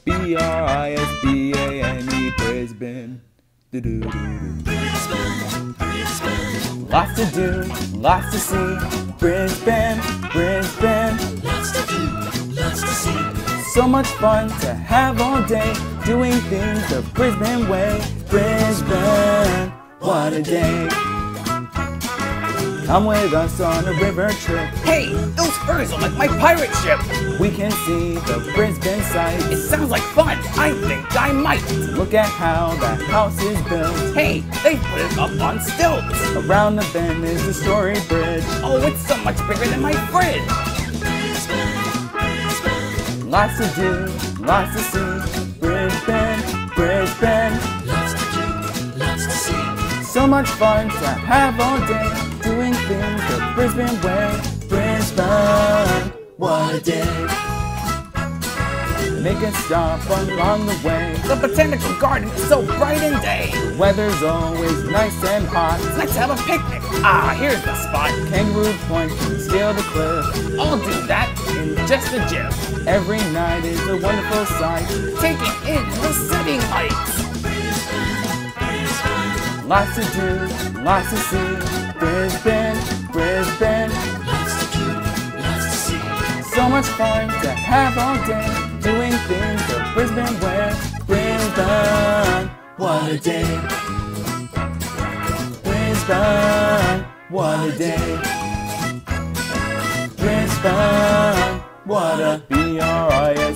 Brisbane, Brisbane. Brisbane, Brisbane. Lots to do, lots to see. Brisbane, Brisbane. Lots to do, lots to see. So much fun to have all day, doing things the Brisbane way. Brisbane, what a day. Come with us on a river trip. Hey, those furs are like my pirate ship. We can see the Brisbane sights. It sounds like fun. I think I might. Look at how that house is built. Hey, they put it up on stilts. Around the bend is the Story Bridge. Oh, it's so much bigger than my fridge. Brisbane, Brisbane. Lots to do, lots to see. Brisbane, Brisbane. Lots to do, lots to see. So much fun to have all day, doing things the Brisbane way. Brisbane, what a day. Make a stop along the way. The botanical garden is so bright and day. The weather's always nice and hot. Let's have a picnic. Ah, here's the spot. Kangaroo Point can scale the cliff. I'll do that in just a jiff. Every night is a wonderful sight. Taking in the city lights. Lots to do, lots to see. Brisbane, Brisbane. Lots to do, lots to see. So much fun to have all day, doing things the Brisbane way. Brisbane, what a day. Brisbane, what a day. Brisbane, what a B-R-I-S.